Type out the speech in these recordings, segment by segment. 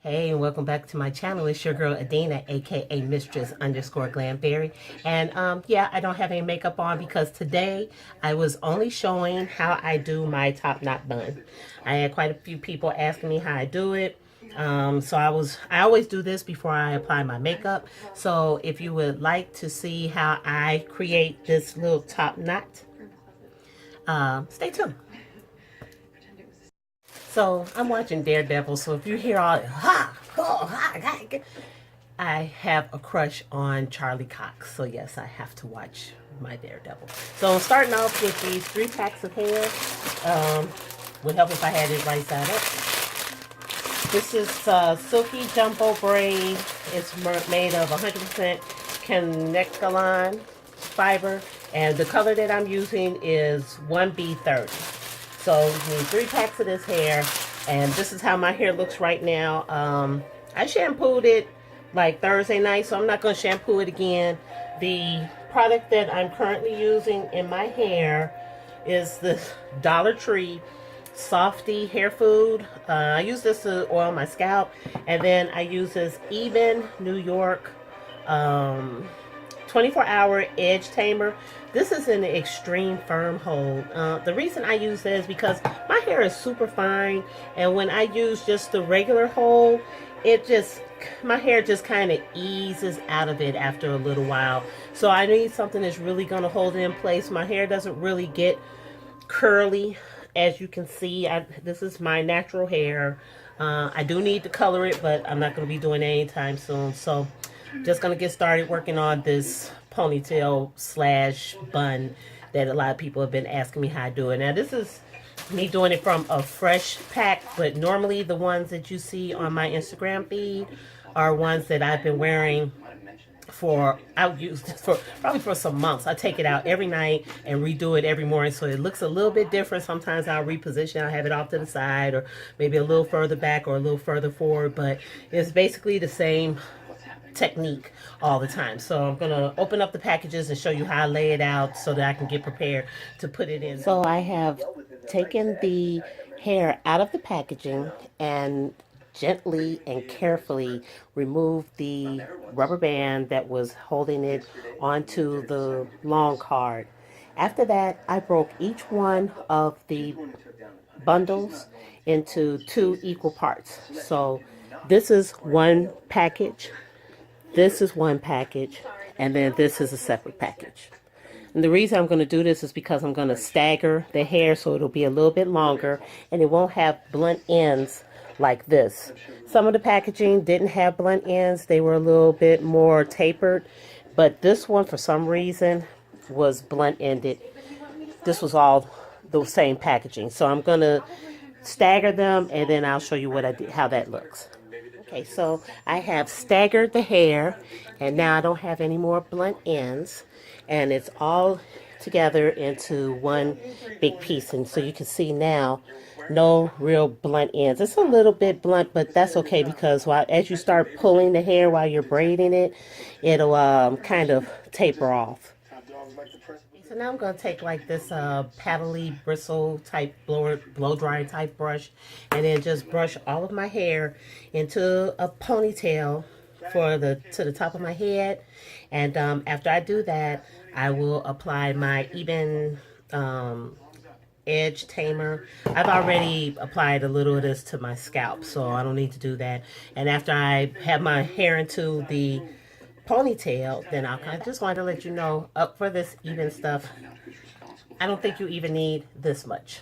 Hey, and welcome back to my channel. It's your girl Adina, aka Mistress underscore Glamberry. And yeah, I don't have any makeup on because today I was only showing how I do my top knot bun. I had quite a few people asking me how I do it. So I always do this before I apply my makeup. So if you would like to see how I create this little top knot, stay tuned. So I'm watching Daredevil. So if you hear all ha, oh, ha, ha, I have a crush on Charlie Cox. So yes, I have to watch my Daredevil. So I'm starting off with these 3 packs of hair. Would help if I had it right side up. This is Silky Jumbo Braid. It's made of 100% Connectalon fiber. And the color that I'm using is 1B30. So you need 3 packs of this hair. And this is how my hair looks right now. I shampooed it like Thursday night, so I'm not going to shampoo it again. The product that I'm currently using in my hair is this Dollar Tree Softy hair food. I use this to oil my scalp, and then I use this Even New York 24-hour edge tamer. This is an extreme firm hold. The reason I use this is because my hair is super fine, and when I use just the regular hold, my hair just kind of eases out of it after a little while. So I need something that's really going to hold it in place. My hair doesn't really get curly. As you can see, this is my natural hair. I do need to color it, but I'm not going to be doing it anytime soon. So just going to get started working on this ponytail slash bun that a lot of people have been asking me how I do it. Now this is me doing it from a fresh pack, but normally the ones that you see on my Instagram feed are ones that I've been wearing I'll use this for probably for some months. I take it out every night and redo it every morning, so it looks a little bit different. Sometimes I'll reposition, I'll have it off to the side, or maybe a little further back or a little further forward, but it's basically the same technique all the time. So I'm gonna open up the packages and show you how I lay it out so that I can get prepared to put it in. So I have taken the hair out of the packaging and gently and carefully remove the rubber band that was holding it onto the long card. After that, I broke each one of the bundles into 2 equal parts. So this is one package, this is one package, and then this is a separate package. And the reason I'm going to do this is because I'm going to stagger the hair so it'll be a little bit longer and it won't have blunt ends like this. Some of the packaging didn't have blunt ends. They were a little bit more tapered. But this one, for some reason, was blunt ended. This was all the same packaging. So I'm going to stagger them and then I'll show you what I did, how that looks. Okay, so I have staggered the hair and now I don't have any more blunt ends. And it's all together into one big piece. And so you can see now, no real blunt ends. It's a little bit blunt, but that's okay because as you start pulling the hair while you're braiding it, it'll kind of taper off. So now I'm going to take like this paddly bristle type blow dry type brush and then just brush all of my hair into a ponytail to the top of my head. And after I do that, I will apply my Even edge tamer. I've already applied a little of this to my scalp, so I don't need to do that. And after I have my hair into the ponytail, then I just wanted to let you know, up for this even stuff, I don't think you even need this much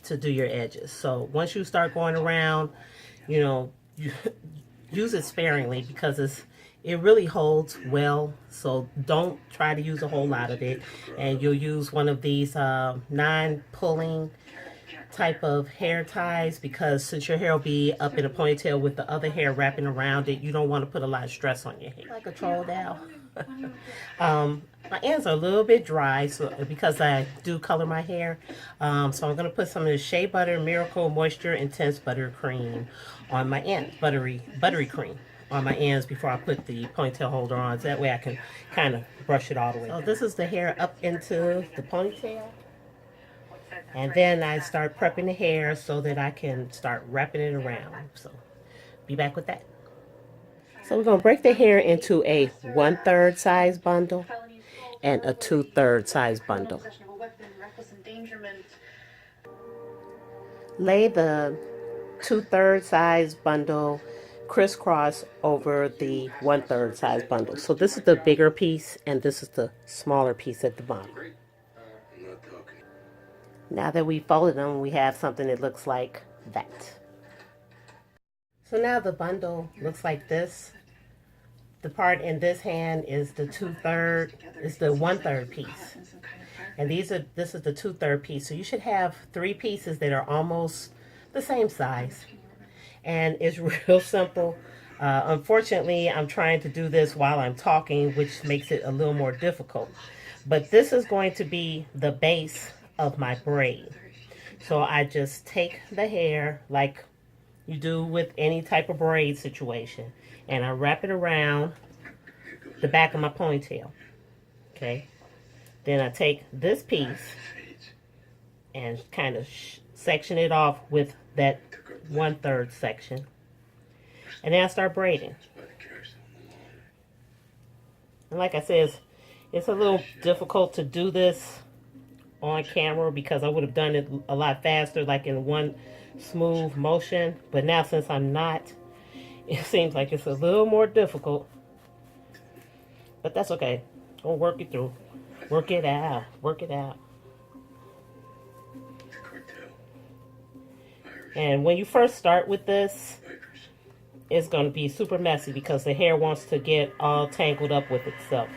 to do your edges. So once you start going around, you use it sparingly because it really holds well. So don't try to use a whole lot of it. And you'll use one of these non-pulling type of hair ties because since your hair will be up in a ponytail with the other hair wrapping around it, you don't want to put a lot of stress on your hair. Like a troll doll. My ends are a little bit dry because I do color my hair. So I'm going to put some of the Shea Butter Miracle Moisture Intense Butter Cream on my ends, buttery cream on my ends before I put the ponytail holder on. So that way I can kind of brush it all the way. So this is the hair up into the ponytail. And then I start prepping the hair so that I can start wrapping it around. So Be back with that. So we're going to break the hair into a 1/3 size bundle and a 2/3 size bundle. Lay the 2/3 size bundle crisscross over the 1/3 size bundle. So this is the bigger piece and this is the smaller piece at the bottom. Now that we folded them, we have something that looks like that. So now the bundle looks like this. The part in this hand is the 2/3, is the 1/3 piece. And this is the 2/3 piece. So you should have 3 pieces that are almost the same size. And it's real simple. Unfortunately, I'm trying to do this while I'm talking, which makes it a little more difficult. But this is going to be the base of my braid. So I just take the hair like you do with any type of braid situation, and I wrap it around the back of my ponytail. Okay. Then I take this piece and kind of section it off with that 1/3 section. And then I start braiding. And like I said, it's a little difficult to do this on camera because I would have done it a lot faster, like in one smooth motion. But now since I'm not, it seems like it's a little more difficult. But that's okay. We'll work it through. Work it out. Work it out. And when you first start with this, it's going to be super messy because the hair wants to get all tangled up with itself.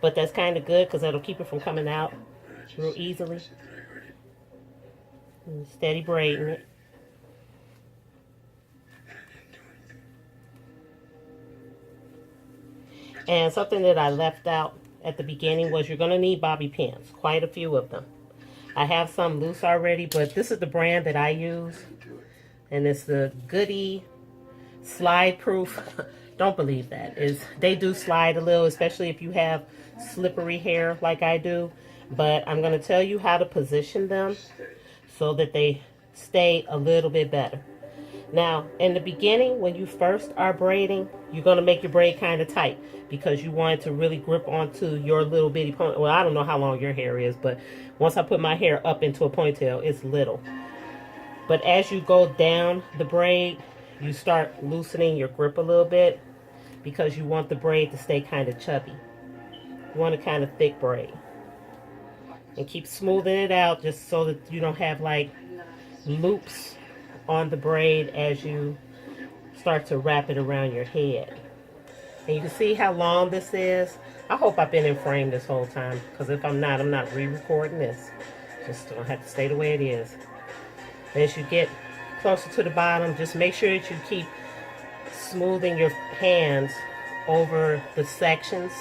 But that's kind of good because that'll keep it from coming out real easily. And steady braiding it. And something that I left out at the beginning was you're going to need bobby pins, quite a few of them. I have some loose already, but this is the brand that I use. And it's the Goody Slide Proof. Don't believe that. They do slide a little, especially if you have slippery hair like I do. But I'm going to tell you how to position them so that they stay a little bit better. Now, in the beginning, when you first are braiding, you're going to make your braid kind of tight because you want it to really grip onto your little bitty ponytail. Well, I don't know how long your hair is, but once I put my hair up into a ponytail, it's little. But as you go down the braid, you start loosening your grip a little bit because you want the braid to stay kind of chubby. You want a kind of thick braid. And keep smoothing it out just so that you don't have like loops on the braid as you start to wrap it around your head. And you can see how long this is. I hope I've been in frame this whole time, because if I'm not re-recording this. Just don't have to stay the way it is. As you get closer to the bottom, just make sure that you keep smoothing your hands over the sections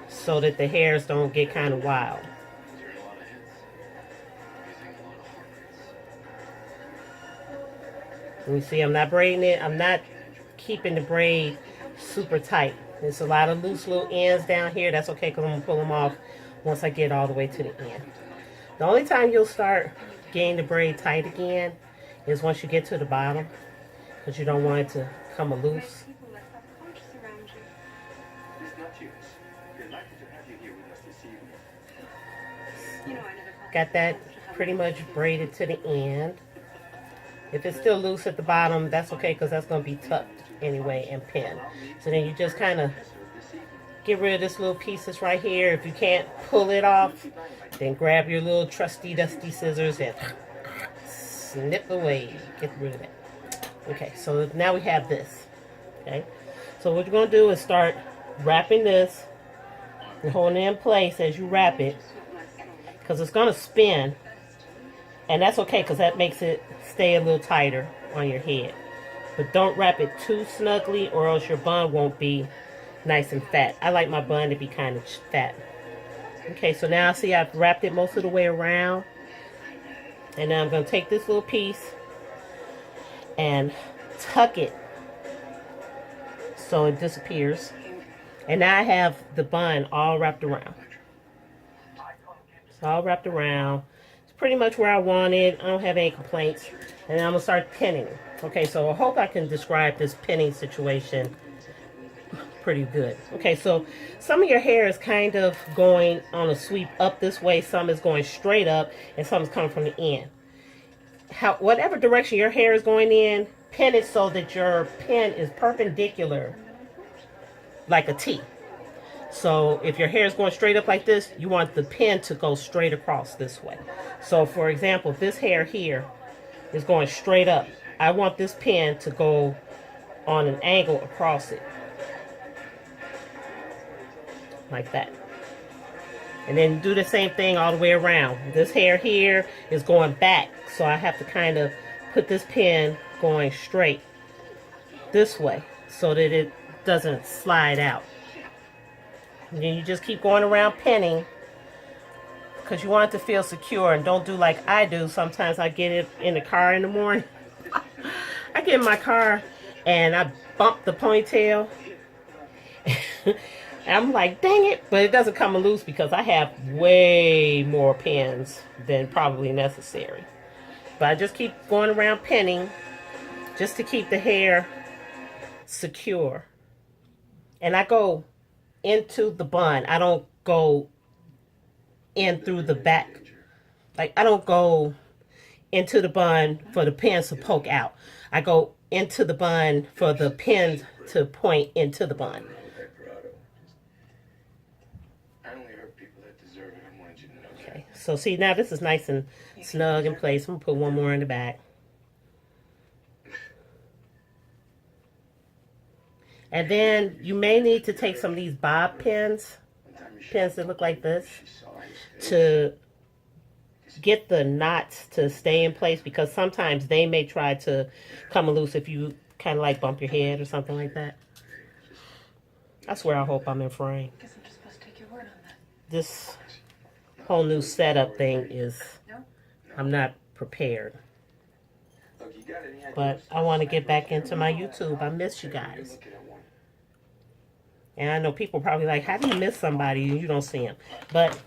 so that the hairs don't get kind of wild. And you see, I'm not braiding it. I'm not keeping the braid super tight. There's a lot of loose little ends down here. That's okay because I'm going to pull them off once I get all the way to the end. The only time you'll start getting the braid tight again is once you get to the bottom, because you don't want it to come loose. Got that pretty much braided to the end. If it's still loose at the bottom, that's okay because that's going to be tucked anyway and pinned. So then you just kind of get rid of this little piece that's right here. If you can't pull it off, then grab your little trusty dusty scissors and snip away. Get rid of it. Okay, so now we have this. Okay, so what you're going to do is start wrapping this and holding it in place as you wrap it, because it's going to spin. And that's okay because that makes it stay a little tighter on your head. But don't wrap it too snugly or else your bun won't be nice and fat. I like my bun to be kind of fat. Okay, so now see I've wrapped it most of the way around. And now I'm going to take this little piece and tuck it so it disappears. And now I have the bun all wrapped around. It's all wrapped around. Pretty much where I want it. I don't have any complaints. And then I'm going to start pinning it. Okay, so I hope I can describe this pinning situation pretty good. Okay, so some of your hair is kind of going on a sweep up this way, some is going straight up, and some is coming from the end. Whatever direction your hair is going in, pin it so that your pin is perpendicular like a T. So if your hair is going straight up like this, you want the pin to go straight across this way. So for example, if this hair here is going straight up, I want this pin to go on an angle across it. Like that. And then do the same thing all the way around. This hair here is going back, so I have to kind of put this pin going straight this way so that it doesn't slide out. And then you just keep going around pinning because you want it to feel secure, and don't do like I do. Sometimes I get it in the car in the morning. I get in my car and I bump the ponytail. I'm like, dang it, but it doesn't come loose because I have way more pins than probably necessary. But I just keep going around pinning just to keep the hair secure. And I go into the bun. I don't go in through the back. Like, I don't go into the bun for the pins to poke out. I go into the bun for the pins to point into the bun. Okay, so see, now this is nice and snug in place. I'm going to put one more in the back. And then you may need to take some of these bob pins that look like this, to get the knots to stay in place, because sometimes they may try to come loose if you kind of like bump your head or something like that. I swear I hope I'm in frame. This whole new setup thing is, I'm not prepared. But I want to get back into my YouTube. I miss you guys. And I know people probably like, how do you miss somebody and you don't see them? But,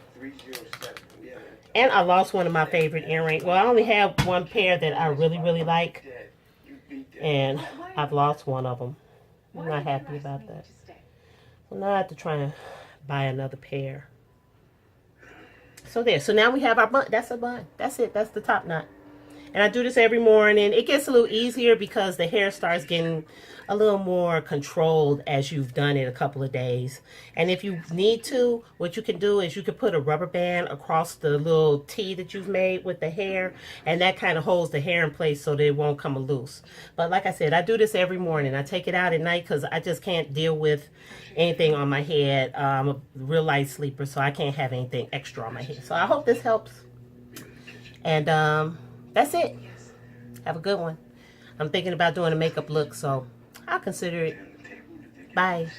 and I lost one of my favorite earrings. Well, I only have one pair that I really, really like. And I've lost one of them. I'm not happy about that. So now I have to try and buy another pair. So there. So now we have our bun. That's a bun. That's it. That's the top knot. And I do this every morning. It gets a little easier because the hair starts getting a little more controlled as you've done it a couple of days. And if you need to, what you can do is you can put a rubber band across the little T that you've made with the hair, and that kind of holds the hair in place so that it won't come loose. But like I said, I do this every morning. I take it out at night because I just can't deal with anything on my head. I'm a real light sleeper, so I can't have anything extra on my head. So I hope this helps. And that's it. Have a good one. I'm thinking about doing a makeup look, so I'll consider it. Bye.